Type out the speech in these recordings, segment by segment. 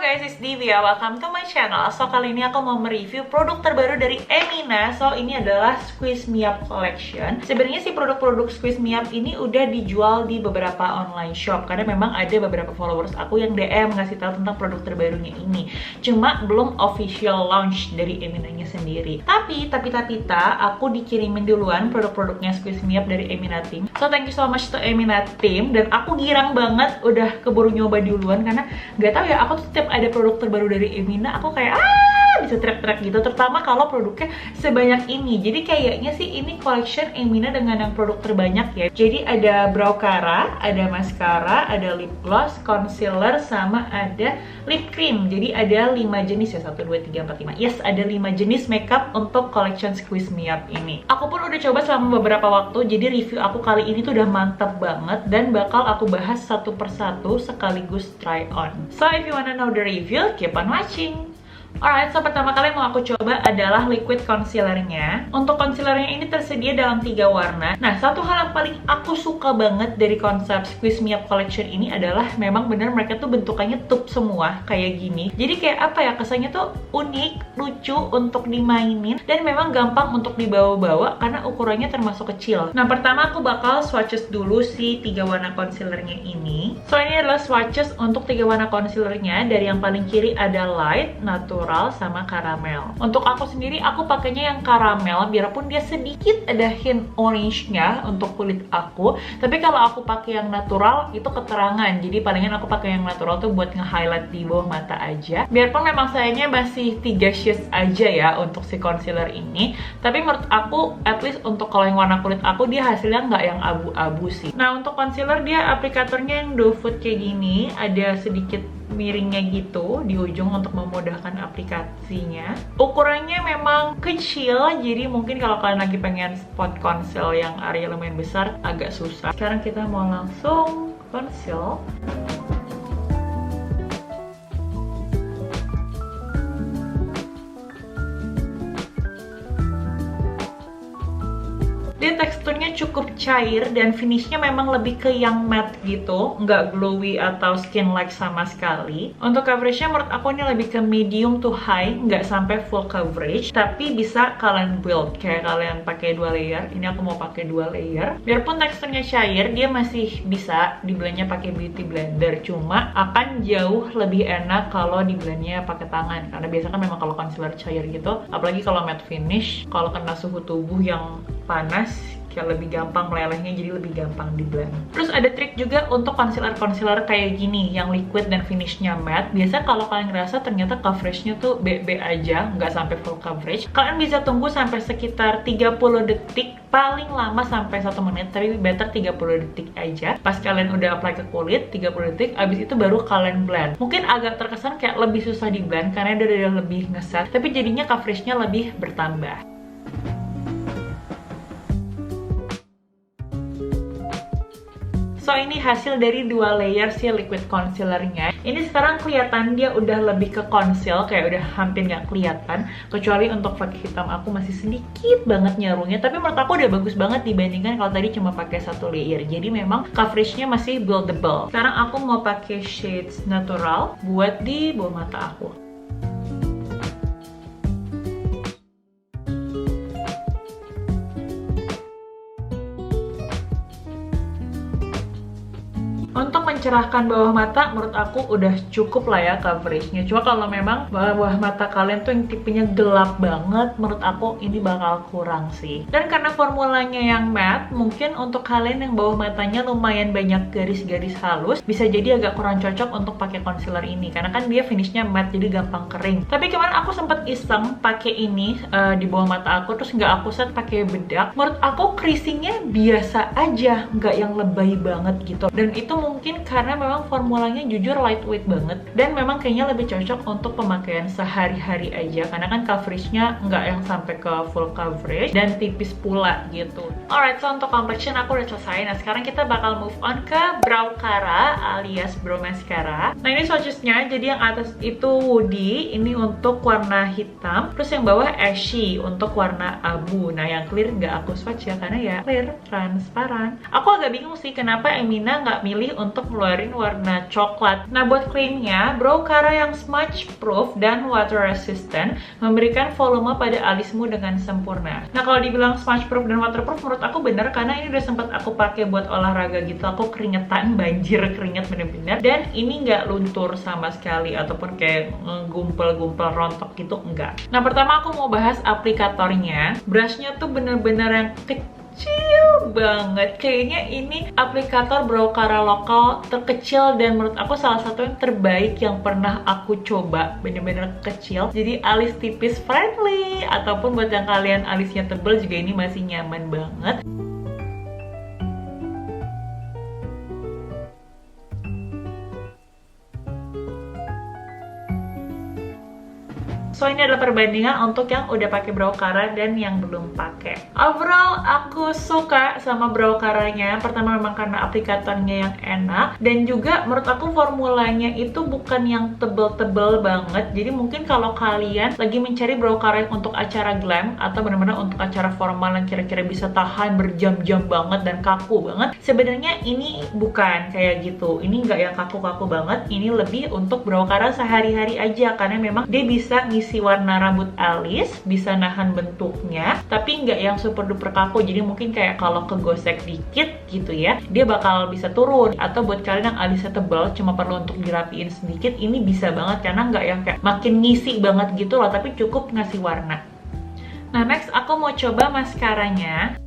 guys, it's Divya. Welcome to my channel. So kali ini aku mau mereview produk terbaru dari Emina. So ini adalah Squeeze Me Up Collection. Sebenarnya si produk-produk Squeeze Me Up ini udah dijual di beberapa online shop karena memang ada beberapa followers aku yang DM ngasih tahu tentang produk terbarunya ini. Cuma belum official launch dari Eminanya sendiri. Tapi aku dikirimin duluan produk-produknya Squeeze Me Up dari Emina Team. So thank you so much to Emina Team, dan aku girang banget udah keburu nyoba duluan karena nggak tahu ya, aku tuh setiap ada produk terbaru dari Emina aku kayak bisa teriak-teriak gitu, terutama kalau produknya sebanyak ini. Jadi kayaknya sih ini collection Emina dengan yang produk terbanyak ya. Jadi ada brow cara, ada mascara, ada lip gloss, concealer, sama ada lip cream. Jadi ada 5 jenis ya, 1, 2, 3, 4, 5. Yes, ada 5 jenis makeup untuk collection Squeeze Me Up ini. Aku pun udah coba selama beberapa waktu, jadi review aku kali ini tuh udah mantap banget dan bakal aku bahas satu persatu sekaligus try on. So if you wanna know the review, keep on watching. Alright, so pertama kali yang mau aku coba adalah liquid concealernya. Untuk concealernya ini tersedia dalam 3 warna. Nah, satu hal yang paling aku suka banget dari konsep Squeeze Me Up Collection ini adalah memang bener mereka tuh bentukannya tube semua kayak gini. Jadi kayak apa ya, kesannya tuh unik, lucu untuk dimainin, dan memang gampang untuk dibawa-bawa karena ukurannya termasuk kecil. Nah, pertama aku bakal swatches dulu si 3 warna concealernya ini. So ini adalah swatches untuk 3 warna concealernya. Dari yang paling kiri ada light, natural, sama karamel. Untuk aku sendiri, aku pakainya yang karamel, biarpun dia sedikit ada hint orange-nya untuk kulit aku. Tapi kalau aku pakai yang natural, itu keterangan. Jadi palingan aku pakai yang natural tuh buat nge-highlight di bawah mata aja. Biarpun memang sayangnya masih 3 shades aja ya untuk si concealer ini. Tapi menurut aku, at least untuk kalau yang warna kulit aku, dia hasilnya nggak yang abu-abu sih. Nah, untuk concealer dia aplikatornya yang doe foot kayak gini, ada sedikit miringnya gitu di ujung untuk memudahkan aplikasinya. Ukurannya memang kecil, jadi mungkin kalau kalian lagi pengen spot conceal yang area lumayan besar agak susah. Sekarang kita mau langsung conceal. Dia teksturnya cukup cair dan finishnya memang lebih ke yang matte gitu, nggak glowy atau skin like sama sekali. Untuk coveragenya menurut aku ini lebih ke medium to high, nggak sampai full coverage, tapi bisa kalian build kayak kalian pakai 2 layer. Ini aku mau pakai 2 layer. Biarpun teksturnya cair, dia masih bisa diblendnya pakai beauty blender. Cuma akan jauh lebih enak kalau diblendnya pakai tangan, karena biasanya kan memang kalau concealer cair gitu, apalagi kalau matte finish, kalau kena suhu tubuh yang panas kayak lebih gampang melelehnya, jadi lebih gampang di blend. Terus ada trik juga untuk concealer kayak gini yang liquid dan finishnya matte. Biasa kalau kalian ngerasa ternyata coveragenya tuh BB aja, nggak sampai full coverage, kalian bisa tunggu sampai sekitar 30 detik, paling lama sampai 1 menit, tapi better 30 detik aja. Pas kalian udah apply ke kulit 30 detik, abis itu baru kalian blend. Mungkin agak terkesan kayak lebih susah di blend karena dia udah lebih ngeset, tapi jadinya coveragenya lebih bertambah. So ini hasil dari 2 layer si liquid concealernya. Ini sekarang kelihatan dia udah lebih ke conceal, kayak udah hampir nggak kelihatan. Kecuali untuk pakai hitam aku masih sedikit banget nyarunya. Tapi menurut aku udah bagus banget dibandingkan kalau tadi cuma pakai 1 layer. Jadi memang coveragenya masih buildable. Sekarang aku mau pakai shades natural buat di bawah mata aku. Untuk mencerahkan bawah mata, menurut aku udah cukup lah ya coveragenya. Cuma kalau memang bawah mata kalian tuh yang tipenya gelap banget, menurut aku ini bakal kurang sih. Dan karena formulanya yang matte, mungkin untuk kalian yang bawah matanya lumayan banyak garis-garis halus, bisa jadi agak kurang cocok untuk pakai concealer ini. Karena kan dia finishnya matte, jadi gampang kering. Tapi kemarin aku sempat iseng pakai ini di bawah mata aku, terus nggak aku set pakai bedak. Menurut aku creasingnya biasa aja, nggak yang lebay banget gitu. Dan itu mungkin karena memang formulanya jujur lightweight banget, dan memang kayaknya lebih cocok untuk pemakaian sehari-hari aja karena kan coveragenya nggak yang sampai ke full coverage dan tipis pula gitu. Alright, so untuk complexion aku udah selesai. Nah sekarang kita bakal move on ke brow cara alias brow mascara. Nah ini swatchesnya, jadi yang atas itu woody, ini untuk warna hitam, terus yang bawah ashy untuk warna abu. Nah yang clear nggak aku swatch ya karena ya clear, transparan. Aku agak bingung sih kenapa Emina nggak milih untuk ngeluarin ngeluarin warna coklat. Nah, buat krimnya, Brow Cara yang smudge proof dan water resistant memberikan volume pada alismu dengan sempurna. Nah, kalau dibilang smudge proof dan waterproof, menurut aku bener karena ini udah sempat aku pakai buat olahraga gitu. Aku keringetan, banjir keringet bener-bener. Dan ini nggak luntur sama sekali ataupun kayak gumpel-gumpel rontok gitu, enggak. Nah, pertama aku mau bahas aplikatornya. Brushnya tuh bener-bener yang kecil banget. Kayaknya ini aplikator Brow Cara lokal terkecil dan menurut aku salah satu yang terbaik yang pernah aku coba. Bener-bener kecil, jadi alis tipis friendly, ataupun buat yang kalian alisnya tebel juga ini masih nyaman banget. So ini adalah perbandingan untuk yang udah pakai Brow Cara dan yang belum pakai. Overall aku suka sama Brow Caranya. Pertama memang karena aplikatornya yang enak, dan juga menurut aku formulanya itu bukan yang tebel-tebel banget. Jadi mungkin kalau kalian lagi mencari Brow Cara untuk acara glam atau benar-benar untuk acara formal yang kira-kira bisa tahan berjam-jam banget dan kaku banget, sebenarnya ini bukan kayak gitu. Ini nggak yang kaku-kaku banget. Ini lebih untuk Brow Cara sehari-hari aja karena memang dia bisa ngisi warna rambut alis, bisa nahan bentuknya, tapi nggak yang super duper kaku. Jadi mungkin kayak kalau kegosek dikit gitu ya, dia bakal bisa turun. Atau buat kalian yang alisnya tebal, cuma perlu untuk dirapiin sedikit, ini bisa banget karena nggak yang kayak makin ngisi banget gitu loh, tapi cukup ngasih warna. Nah, next aku mau coba maskaranya.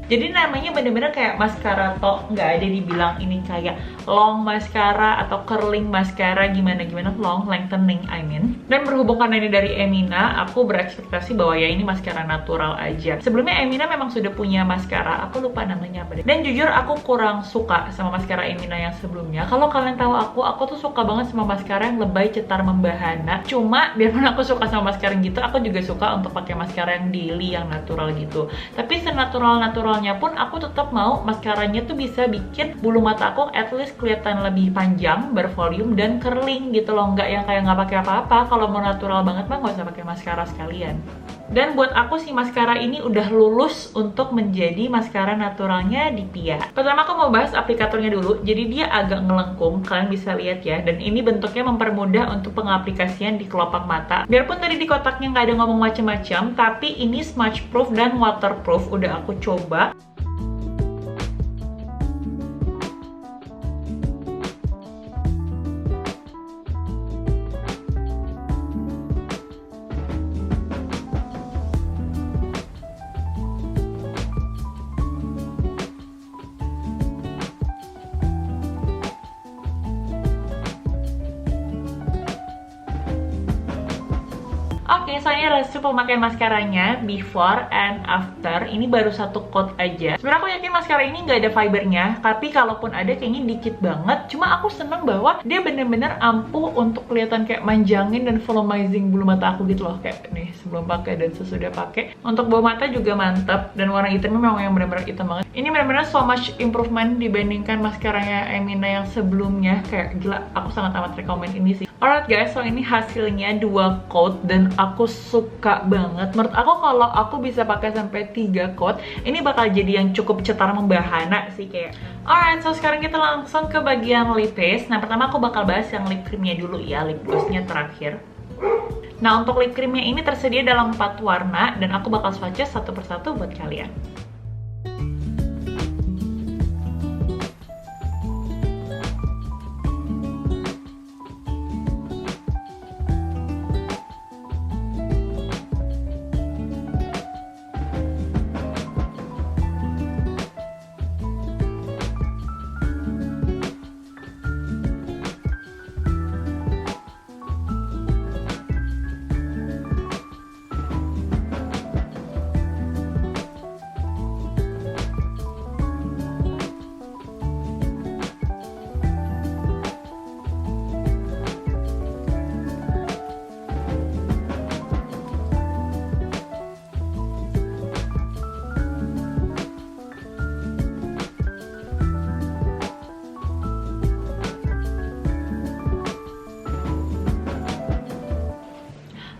Jadi namanya bener-bener kayak maskara tok, nggak ada dibilang ini kayak long maskara atau curling maskara, gimana-gimana, long lengthening I mean. Dan berhubung karena ini dari Emina, aku berekspektasi bahwa ya ini maskara natural aja. Sebelumnya Emina memang sudah punya maskara, aku lupa namanya apa deh. Dan jujur aku kurang suka sama maskara Emina yang sebelumnya. Kalau kalian tahu aku tuh suka banget sama maskara yang lebay, cetar, membahana. Cuma biarpun aku suka sama maskara gitu, aku juga suka untuk pakai maskara yang daily, yang natural gitu. Tapi senatural-natural pun aku tetap mau maskaranya tuh bisa bikin bulu mata aku at least kelihatan lebih panjang, bervolume, dan curling gitu loh. Nggak yang kayak nggak pakai apa-apa. Kalau mau natural banget mah nggak usah pakai maskara sekalian. Dan buat aku si maskara ini udah lulus untuk menjadi maskara naturalnya di Pia. Pertama aku mau bahas aplikatornya dulu. Jadi dia agak ngelengkung, kalian bisa lihat ya. Dan ini bentuknya mempermudah untuk pengaplikasian di kelopak mata. Biarpun tadi di kotaknya nggak ada ngomong macam-macam, tapi ini smudge proof dan waterproof. Udah aku coba. Oke, saya review pemakaian maskaranya before and after. Ini baru satu coat aja. Sebenarnya aku yakin maskara ini nggak ada fibernya, tapi kalaupun ada kayaknya dikit banget. Cuma aku seneng bahwa dia bener-bener ampuh untuk kelihatan kayak manjangin dan volumizing bulu mata aku gitu loh. Kayak nih sebelum pakai dan sesudah pakai. Untuk bawah mata juga mantep, dan warna hitamnya memang yang bener-bener hitam banget. Ini bener-bener so much improvement dibandingkan maskaranya Emina yang sebelumnya. Kayak gila, aku sangat amat rekomend ini sih. Alright guys, so ini hasilnya 2 coat dan aku suka banget. Menurut aku kalau aku bisa pakai sampai 3 coat, ini bakal jadi yang cukup cetar membahana sih kayak. Alright, so sekarang kita langsung ke bagian lip base. Nah, pertama aku bakal bahas yang lip creamnya dulu ya, lip glossnya terakhir. Nah, untuk lip creamnya ini tersedia dalam 4 warna dan aku bakal swatches satu persatu buat kalian.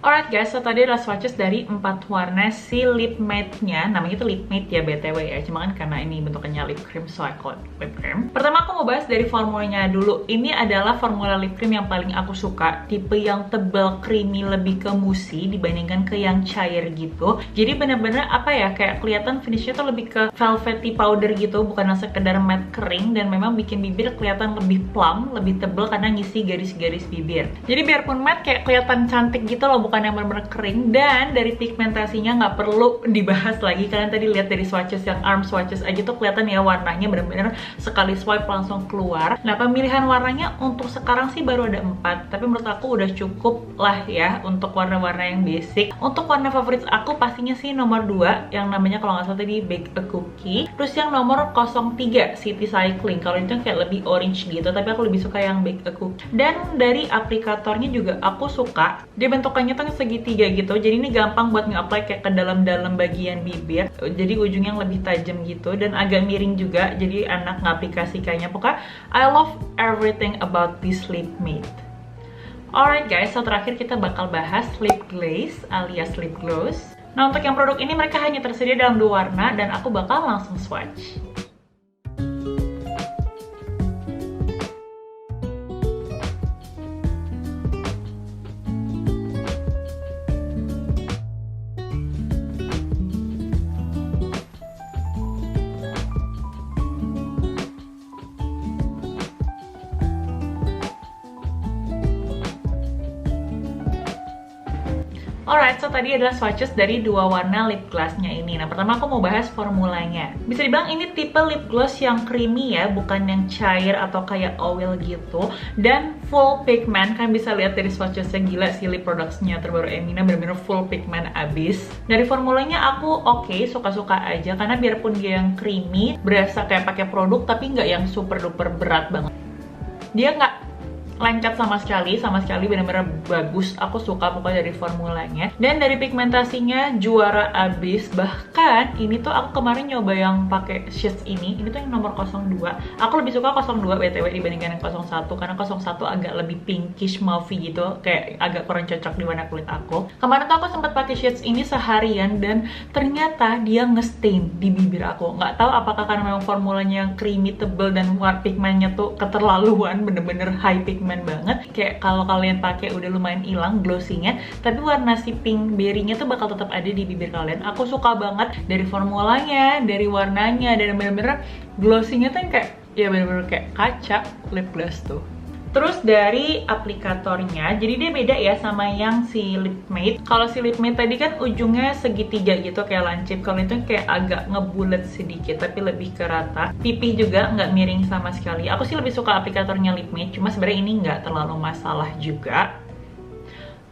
Alright guys, so tadi adalah swatches dari 4 warna si lip matte-nya. Namanya itu lip matte ya BTW ya, cuma kan karena ini bentukannya lip cream, so I call it lip cream. Pertama aku mau bahas dari formulanya dulu. Ini adalah formula lip cream yang paling aku suka, tipe yang tebal, creamy, lebih ke mousse dibandingkan ke yang cair gitu. Jadi bener-bener apa ya, kayak kelihatan finishnya tuh lebih ke velvety powder gitu, bukan sekedar matte kering, dan memang bikin bibir kelihatan lebih plump, lebih tebal karena ngisi garis-garis bibir. Jadi biarpun matte kayak kelihatan cantik gitu loh, bukan yang benar-benar kering. Dan dari pigmentasinya nggak perlu dibahas lagi, kalian tadi lihat dari swatches yang arm swatches aja tuh kelihatan ya warnanya benar-benar sekali swipe langsung keluar. Nah pemilihan warnanya untuk sekarang sih baru ada 4, tapi menurut aku udah cukup lah ya untuk warna-warna yang basic. Untuk warna favorit aku pastinya sih nomor 2 yang namanya kalau nggak salah tadi Bake a Cookie, terus yang nomor 03 City Cycling. Kalau itu kayak lebih orange gitu, tapi aku lebih suka yang Bake a Cookie. Dan dari aplikatornya juga aku suka, dia bentukannya tuh segitiga gitu, jadi ini gampang buat nge-apply kayak ke dalam-dalam bagian bibir, jadi ujungnya yang lebih tajam gitu dan agak miring juga, jadi enak ngaplikasikannya. Pokoknya I love everything about this lip matte. Alright guys, so terakhir kita bakal bahas lip glaze alias lip gloss. Nah untuk yang produk ini mereka hanya tersedia dalam 2 warna dan aku bakal langsung swatch. Alright, so tadi adalah swatches dari 2 warna lip glossnya ini. Nah, pertama aku mau bahas formulanya. Bisa dibilang ini tipe lip gloss yang creamy ya, bukan yang cair atau kayak oil gitu. Dan full pigment, kan bisa lihat dari swatchesnya, gila sih lip productsnya terbaru Emina bener-bener full pigment abis. Dari formulanya aku oke, suka-suka aja, karena biarpun dia yang creamy, berasa kayak pakai produk, tapi nggak yang super duper berat banget. Dia nggak lengket sama sekali benar-benar bagus. Aku suka pokoknya dari formulanya. Dan dari pigmentasinya juara abis. Bahkan ini tuh aku kemarin nyoba yang pakai shades ini tuh yang nomor 02. Aku lebih suka 02 BTW dibandingkan yang 01, karena 01 agak lebih pinkish mauvey gitu, kayak agak kurang cocok di warna kulit aku. Kemarin tuh aku sempat pakai shades ini seharian dan ternyata dia ngestain di bibir aku. Nggak tahu apakah karena memang formulanya yang creamy, tebel, dan warna pigmentnya tuh keterlaluan, bener-bener high pigment banget. Kayak kalau kalian pakai udah lumayan hilang glossy-nya, tapi warna si pink berry-nya tuh bakal tetap ada di bibir kalian. Aku suka banget dari formulanya, dari warnanya, dan bener-bener glossy-nya tuh kayak ya bener-bener kayak kaca lip gloss tuh. Terus dari aplikatornya, jadi dia beda ya sama yang si lip matte. Kalau si lip matte tadi kan ujungnya segitiga gitu kayak lancip. Kalau itu kayak agak ngebulet sedikit, tapi lebih ke rata. Pipih juga nggak miring sama sekali. Aku sih lebih suka aplikatornya lip matte, cuma sebenarnya ini nggak terlalu masalah juga.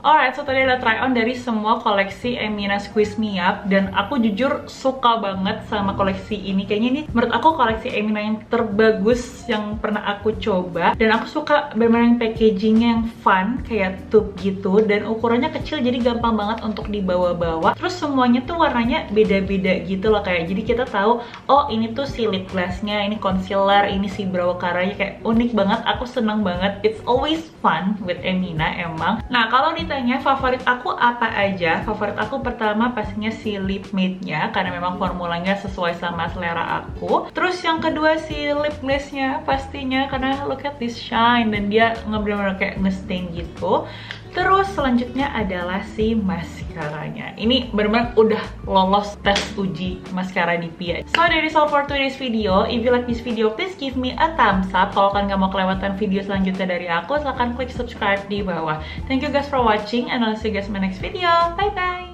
Alright, so tadi ada try on dari semua koleksi Emina Squeeze Me Up, dan aku jujur suka banget sama koleksi ini. Kayaknya ini menurut aku koleksi Emina yang terbagus yang pernah aku coba, dan aku suka bener-bener packagingnya yang fun kayak tube gitu, dan ukurannya kecil jadi gampang banget untuk dibawa-bawa. Terus semuanya tuh warnanya beda-beda gitu loh, kayak jadi kita tahu oh ini tuh si lip glossnya, ini concealer, ini si brow caranya, kayak unik banget. Aku seneng banget. It's always fun with Emina emang. Nah kalau ditanya favorit aku apa aja, favorit aku pertama pastinya si lip matte-nya karena memang formulanya sesuai sama selera aku. Terus yang kedua si lip gloss-nya pastinya karena look at this shine, dan dia bener-bener kayak ngestain gitu. Terus selanjutnya adalah si mascaranya. Ini bener-bener udah lolos tes uji mascara di Pia. So that is all for today's video. If you like this video, please give me a thumbs up. Kalau kalian gak mau kelewatan video selanjutnya dari aku, silahkan klik subscribe di bawah. Thank you guys for watching, and I'll see you guys in my next video. Bye bye!